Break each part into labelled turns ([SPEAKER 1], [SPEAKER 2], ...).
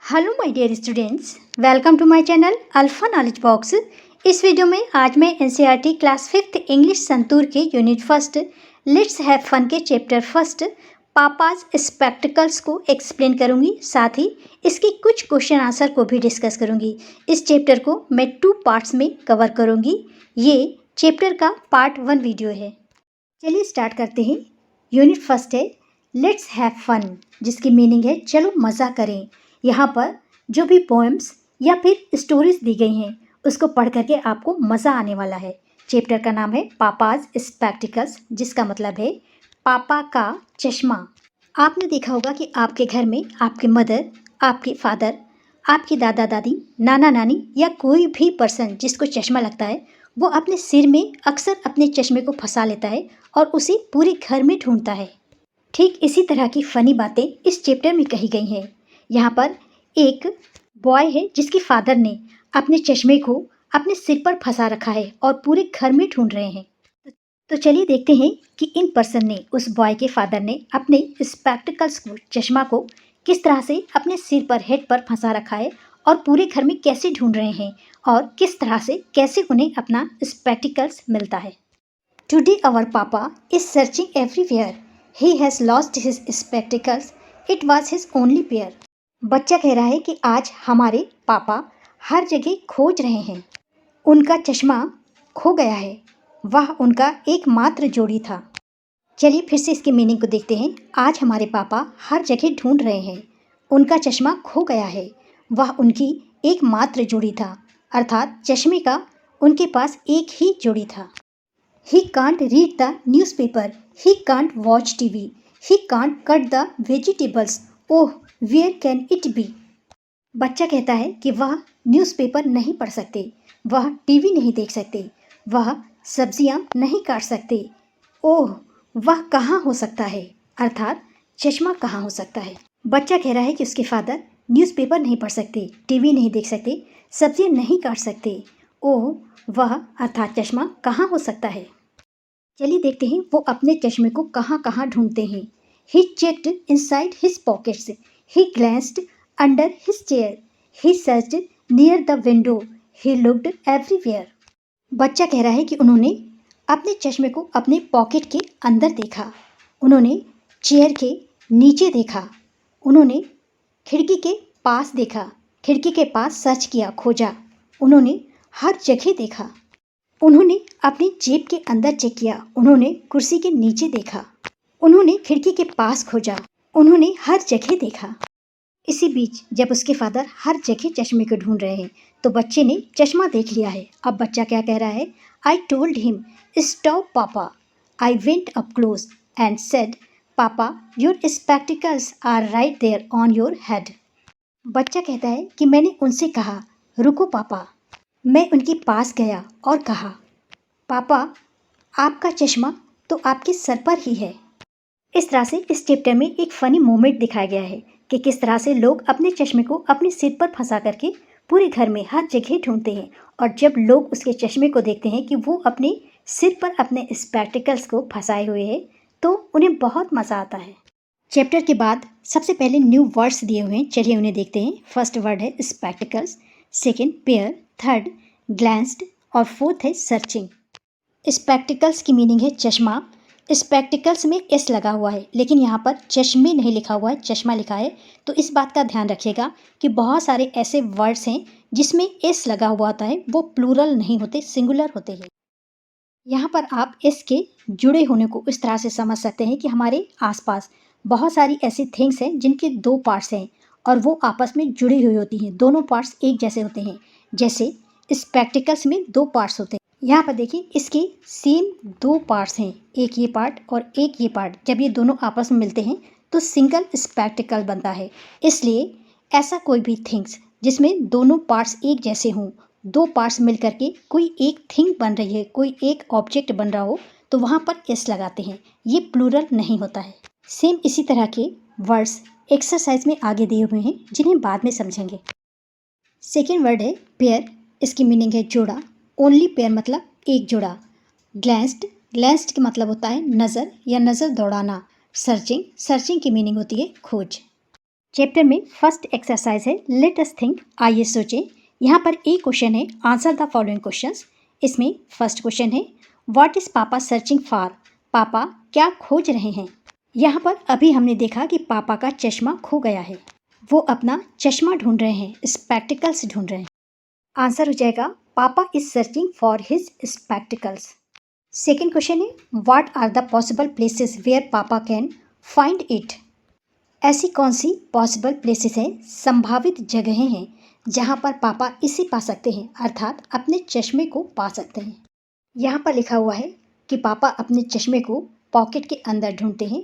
[SPEAKER 1] Hello my dear students, welcome to my channel alpha knowledge box. इस video में आज मैं NCERT class 5th English Santoor के unit first let's have fun के chapter first papa's spectacles को explain करूंगी। साथ ही इसके कुछ क्वेश्चन आंसर को भी डिस्कस करूंगी। इस चैप्टर को मैं 2 पार्ट्स में कवर करूंगी। ये चैप्टर का पार्ट 1 वीडियो है। चलिए स्टार्ट करते हैं। यूनिट फर्स्ट है लेट्स हैव फन, जिसकी मीनिंग है चलो मज़ा करें। यहाँ पर जो भी पोएम्स या फिर स्टोरीज दी गई हैं उसको पढ़ करके आपको मज़ा आने वाला है। चैप्टर का नाम है पापाज स्पेक्टिकल्स, जिसका मतलब है पापा का चश्मा। आपने देखा होगा कि आपके घर में आपके मदर, आपके फादर, आपके दादा दादी, नाना नानी या कोई भी पर्सन जिसको चश्मा लगता है वो अपने सिर में अक्सर अपने चश्मे को फंसा लेता है और उसे पूरे घर में ढूंढता है। ठीक इसी तरह की फ़नी बातें इस चैप्टर में कही गई हैं। यहाँ पर एक बॉय है जिसके फादर ने अपने चश्मे को अपने सिर पर फंसा रखा है और पूरे घर में ढूंढ रहे हैं। तो चलिए देखते हैं कि इन पर्सन ने, उस बॉय के फादर ने अपने स्पेक्टिकल्स को, चश्मा को किस तरह से अपने सिर पर, हेड पर फंसा रखा है और पूरे घर में कैसे ढूंढ रहे हैं और किस तरह से कैसे उन्हें अपना स्पेक्टिकल्स मिलता है। टुडे आवर पापा is searching everywhere, he has lost his spectacles, it was his only pair. बच्चा कह रहा है कि आज हमारे पापा हर जगह खोज रहे हैं, उनका चश्मा खो गया है, वह उनका एकमात्र जोड़ी था। चलिए फिर से इसके मीनिंग को देखते हैं। आज हमारे पापा हर जगह ढूंढ रहे हैं, उनका चश्मा खो गया है, वह उनकी एकमात्र जोड़ी था। अर्थात चश्मे का उनके पास एक ही जोड़ी था। He can't read the newspaper, he can't watch TV, he can't cut the vegetables, oh where can it be। बच्चा कहता है कि वह न्यूज़पेपर नहीं पढ़ सकते, वह टीवी नहीं देख सकते, वह सब्जियां नहीं काट सकते, ओह वह कहाँ हो सकता है। अर्थात चश्मा कहाँ हो सकता है। बच्चा कह रहा है कि उसके फादर न्यूज़पेपर नहीं पढ़ सकते, टीवी नहीं देख सकते, सब्जियां नहीं काट सकते, ओह वह अर्थात चश्मा कहाँ हो सकता है। चलिए देखते हैं वो अपने चश्मे को कहाँ कहाँ ढूंढते हैं। He checked inside his pockets, he glanced under his chair, he searched near the window, he looked everywhere. बच्चा कह रहा है कि उन्होंने अपने चश्मे को अपने पॉकेट के अंदर देखा, उन्होंने चेयर के नीचे देखा, उन्होंने खिड़की के पास देखा, खिड़की के पास सर्च किया, खोजा, उन्होंने हर जगह देखा, उन्होंने अपनी जेब के अंदर चेक किया, उन्होंने कुर्सी के नीचे देखा, उन्होंने खिड़की के पास खोजा, उन्होंने हर जगह देखा। इसी बीच जब उसके फादर हर जगह चश्मे को ढूंढ रहे हैं तो बच्चे ने चश्मा देख लिया है। अब बच्चा क्या कह रहा है, I told him stop papa, I went up close and said papa your spectacles are right there on your head. बच्चा कहता है कि मैंने उनसे कहा रुको पापा। मैं उनके पास गया और कहा पापा आपका चश्मा तो आपके सर पर ही है। इस तरह से इस चैप्टर में एक फ़नी मोमेंट दिखाया गया है कि किस तरह से लोग अपने चश्मे को अपने सिर पर फंसा करके पूरे घर में हर जगह ढूंढते हैं और जब लोग उसके चश्मे को देखते हैं कि वो अपने सिर पर अपने स्पेक्टिकल्स को फंसाए हुए हैं तो उन्हें बहुत मज़ा आता है। चैप्टर के बाद सबसे पहले न्यू वर्ड्स दिए हुए हैं, चलिए उन्हें देखते हैं। फर्स्ट वर्ड है spectacles, second pair, third glanced और फोर्थ है सर्चिंग। स्पेक्टिकल्स की मीनिंग है चश्मा। स्पेक्टिकल्स में एस लगा हुआ है लेकिन यहाँ पर चश्मे नहीं लिखा हुआ है, चश्मा लिखा है। तो इस बात का ध्यान रखिएगा कि बहुत सारे ऐसे वर्ड्स हैं जिसमें एस लगा हुआ होता है, वो प्लूरल नहीं होते, सिंगुलर होते हैं। यहाँ पर आप एस के जुड़े होने को इस तरह से समझ सकते हैं कि हमारे आसपास बहुत सारी ऐसी थिंग्स हैं जिनके 2 पार्ट्स हैं और वो आपस में जुड़ी हुई होती हैं, दोनों पार्ट्स एक जैसे होते हैं। जैसे स्पेक्टिकल्स में 2 पार्ट्स होते हैं। यहाँ पर देखिए इसके सेम 2 पार्ट्स हैं, एक ये पार्ट और एक ये पार्ट। जब ये दोनों आपस में मिलते हैं तो सिंगल स्पेक्टिकल बनता है। इसलिए ऐसा कोई भी थिंग्स जिसमें दोनों पार्ट्स एक जैसे हों, 2 पार्ट्स मिल करके कोई एक थिंग बन रही है, कोई एक ऑब्जेक्ट बन रहा हो तो वहाँ पर एस लगाते हैं, ये प्लूरल नहीं होता है। सेम इसी तरह के वर्ड्स एक्सरसाइज में आगे दिए हुए हैं जिन्हें बाद में समझेंगे। सेकेंड वर्ड है पेयर, इसकी मीनिंग है जोड़ा। ओनली पेयर मतलब एक जोड़ा। ग्लैंस्ड, ग्लैंस्ड का मतलब होता है नज़र या नज़र दौड़ाना। सर्चिंग, सर्चिंग की मीनिंग होती है खोज। चैप्टर में फर्स्ट एक्सरसाइज है लेट अस थिंक, आइए सोचें। यहाँ पर एक क्वेश्चन है, आंसर द फॉलोइंग क्वेश्चंस। इसमें फर्स्ट क्वेश्चन है व्हाट इज पापा सर्चिंग फॉर, पापा क्या खोज रहे हैं। यहाँ पर अभी हमने देखा कि पापा का चश्मा खो गया है, वो अपना चश्मा ढूंढ रहे हैं, स्पेक्टिकल्स ढूंढ रहे हैं। आंसर हो जाएगा papa is searching for his spectacles. Second question है what are the possible places where papa can find it. ऐसी कौन सी पॉसिबल प्लेसेस हैं, संभावित जगहें हैं जहाँ पर पापा इसे पा सकते हैं, अर्थात अपने चश्मे को पा सकते हैं। यहाँ पर लिखा हुआ है कि पापा अपने चश्मे को पॉकेट के अंदर ढूंढते हैं,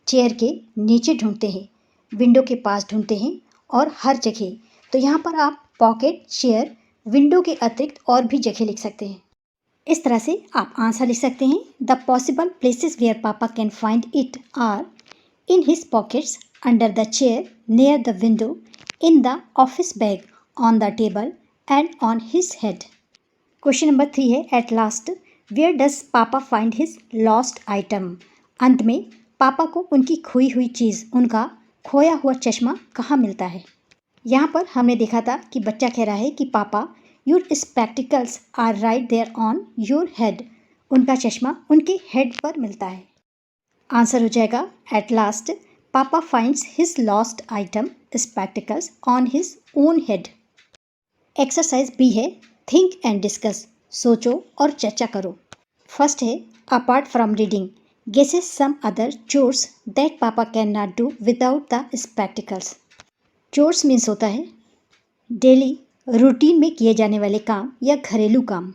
[SPEAKER 1] चेयर के नीचे ढूंढते हैं, विंडो के पास ढूंढते हैं और हर जगह। तो यहाँ पर आप पॉकेट, चेयर, विंडो के अतिरिक्त और भी जगह लिख सकते हैं। इस तरह से आप आंसर लिख सकते हैं the possible places where papa can find it are in his pockets, under the chair, near the window, in the office bag, on the table and on his head. Question number 3 है at last where does papa find his lost item. अंत में पापा को उनकी खोई हुई चीज़, उनका खोया हुआ चश्मा कहाँ मिलता है। यहाँ पर हमने देखा था कि बच्चा कह रहा है कि पापा your spectacles are right there on your head, उनका चश्मा उनके हेड पर मिलता है। आंसर हो जाएगा at last papa finds his lost item spectacles on his own head. Exercise B है थिंक एंड डिस्कस, सोचो और चर्चा करो। फर्स्ट है apart from reading guesses some other chores that papa can not do without the spectacles. Chores means होता है daily routine में किए जाने वाले काम या घरेलू काम।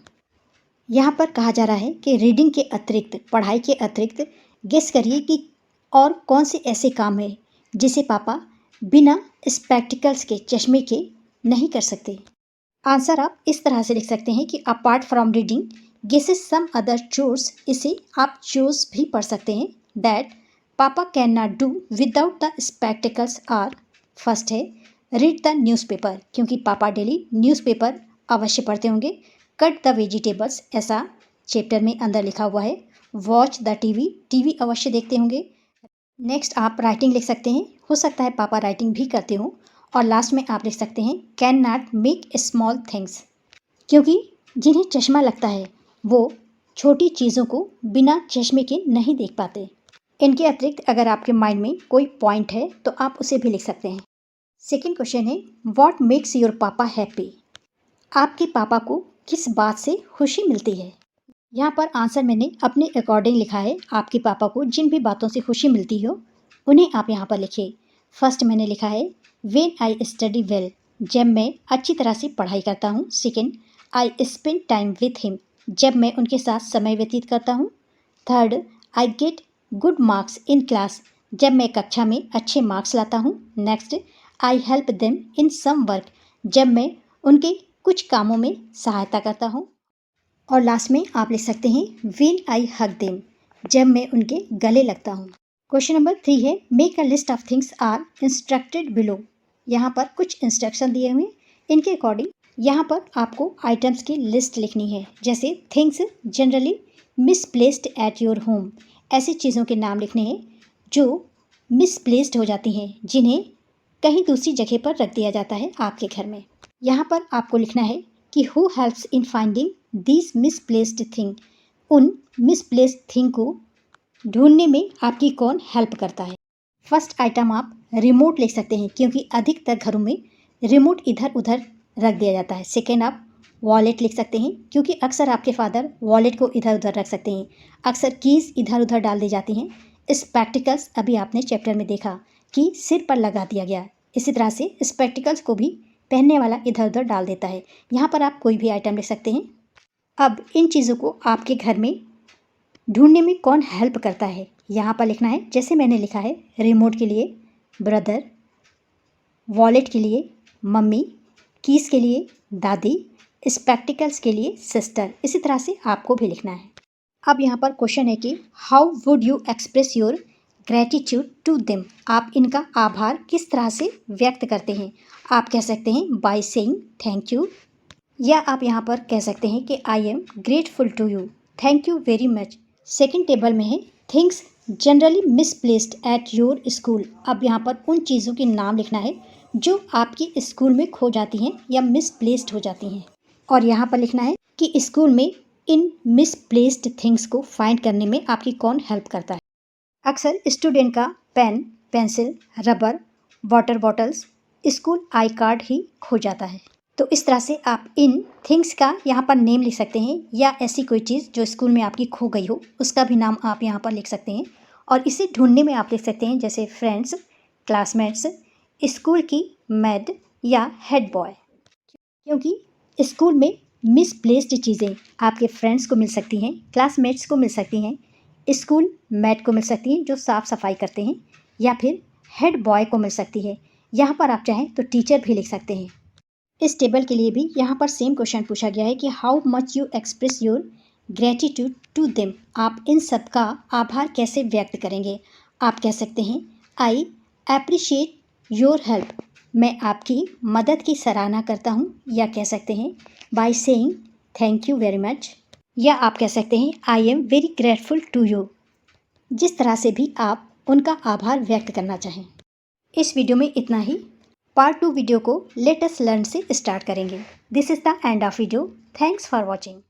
[SPEAKER 1] यहाँ पर कहा जा रहा है कि रीडिंग के अतिरिक्त, पढ़ाई के अतिरिक्त गेस करिए कि और कौन से ऐसे काम है जिसे पापा बिना स्पेक्टिकल्स के, चश्मे के नहीं कर सकते। आंसर आप इस तरह से लिख सकते हैं कि apart from reading guesses some other chores, इसे आप चोर्स भी पढ़ सकते हैं, that papa can not do without the spectacles are. First है रीड द न्यूज़पेपर, क्योंकि पापा डेली न्यूज़पेपर अवश्य पढ़ते होंगे। कट द वेजिटेबल्स, ऐसा चैप्टर में अंदर लिखा हुआ है। वॉच द टीवी, टीवी अवश्य देखते होंगे। नेक्स्ट आप राइटिंग लिख सकते हैं, हो सकता है पापा राइटिंग भी करते हों। और लास्ट में आप लिख सकते हैं can not make small things, क्योंकि जिन्हें चश्मा लगता है वो छोटी चीज़ों को बिना चश्मे के नहीं देख पाते। इनके अतिरिक्त अगर आपके माइंड में कोई पॉइंट है तो आप उसे भी लिख सकते हैं। सेकेंड क्वेश्चन है व्हाट मेक्स योर पापा हैप्पी। आपके पापा को किस बात से खुशी मिलती है। यहाँ पर आंसर मैंने अपने अकॉर्डिंग लिखा है। आपके पापा को जिन भी बातों से खुशी मिलती हो उन्हें आप यहाँ पर लिखिए। फर्स्ट मैंने लिखा है व्हेन आई स्टडी वेल, जब मैं अच्छी तरह से पढ़ाई करता हूँ। Second I spend time with him, जब मैं उनके साथ समय व्यतीत करता हूँ। Third I get good marks in class, जब मैं कक्षा में अच्छे मार्क्स लाता हूँ। Next I help them in some work, जब मैं उनके कुछ कामों में सहायता करता हूँ। और लास्ट में आप लिख सकते हैं व्हेन आई हग देम, जब मैं उनके गले लगता हूँ। क्वेश्चन नंबर 3 है make a list of things are instructed below. यहाँ पर कुछ इंस्ट्रक्शन दिए हुए, इनके अकॉर्डिंग यहाँ पर आपको आइटम्स की लिस्ट लिखनी है। जैसे things generally misplaced at your home, ऐसी चीज़ों के नाम लिखने हैं जो मिसप्लेस्ड हो जाती हैं, जिन्हें कहीं दूसरी जगह पर रख दिया जाता है आपके घर में। यहाँ पर आपको लिखना है कि who helps in finding this misplaced thing, उन मिसप्लेस्ड थिंग को ढूंढने में आपकी कौन हेल्प करता है। फर्स्ट आइटम आप रिमोट लिख सकते हैं, क्योंकि अधिकतर घरों में रिमोट इधर उधर रख दिया जाता है। सेकेंड आप वॉलेट लिख सकते हैं, क्योंकि अक्सर आपके फादर वॉलेट को इधर उधर रख सकते हैं। अक्सर कीज़ इधर उधर डाल दी जाती हैं। स्पेक्टिकल्स अभी आपने चैप्टर में देखा कि सिर पर लगा दिया गया, इसी तरह से स्पेक्टिकल्स को भी पहनने वाला इधर उधर डाल देता है। यहाँ पर आप कोई भी आइटम लिख सकते हैं। अब इन चीज़ों को आपके घर में ढूंढने में कौन हेल्प करता है, यहाँ पर लिखना है। जैसे मैंने लिखा है रिमोट के लिए ब्रदर, वॉलेट के लिए मम्मी, कीज़ के लिए दादी, स्पेक्टिकल्स के लिए सिस्टर, इसी तरह से आपको भी लिखना है। अब यहाँ पर क्वेश्चन है कि how would you express your gratitude to them, आप इनका आभार किस तरह से व्यक्त करते हैं। आप कह सकते हैं बाय सेइंग थैंक यू, या आप यहाँ पर कह सकते हैं कि I am grateful to you, thank you very much. Second table में है things generally misplaced at your school. अब यहाँ पर उन चीज़ों के नाम लिखना है जो आपके स्कूल में खो जाती हैं या मिसप्लेस्ड हो जाती हैं। और यहाँ पर लिखना है कि स्कूल में इन मिसप्लेस्ड थिंग्स को फाइंड करने में आपकी कौन हेल्प करता है। अक्सर स्टूडेंट का pen, pencil, rubber, water bottles, school I card ही खो जाता है। तो इस तरह से आप इन थिंग्स का यहाँ पर नेम लिख सकते हैं, या ऐसी कोई चीज़ जो स्कूल में आपकी खो गई हो उसका भी नाम आप यहाँ पर लिख सकते हैं। और इसे ढूंढने में आप लिख सकते हैं जैसे फ्रेंड्स, क्लासमेट्स, स्कूल की मेड या हेड बॉय। क्योंकि स्कूल में मिसप्लेस्ड चीज़ें आपके फ्रेंड्स को मिल सकती हैं, क्लासमेट्स को मिल सकती हैं, स्कूल मेड को मिल सकती हैं जो साफ़ सफाई करते हैं, या फिर हेड बॉय को मिल सकती है। यहाँ पर आप चाहें तो टीचर भी लिख सकते हैं। इस टेबल के लिए भी यहाँ पर सेम क्वेश्चन पूछा गया है कि how much you express your gratitude to them. आप इन सब का आभार कैसे व्यक्त करेंगे। आप कह सकते हैं आई एप्रिशिएट योर हेल्प, मैं आपकी मदद की सराहना करता हूँ, या कह सकते हैं by saying thank you very much, या आप कह सकते हैं I am very grateful to you. जिस तरह से भी आप उनका आभार व्यक्त करना चाहें। इस वीडियो में इतना ही। पार्ट 2 वीडियो को लेट अस लर्न से स्टार्ट करेंगे। This is the end of video. Thanks for watching.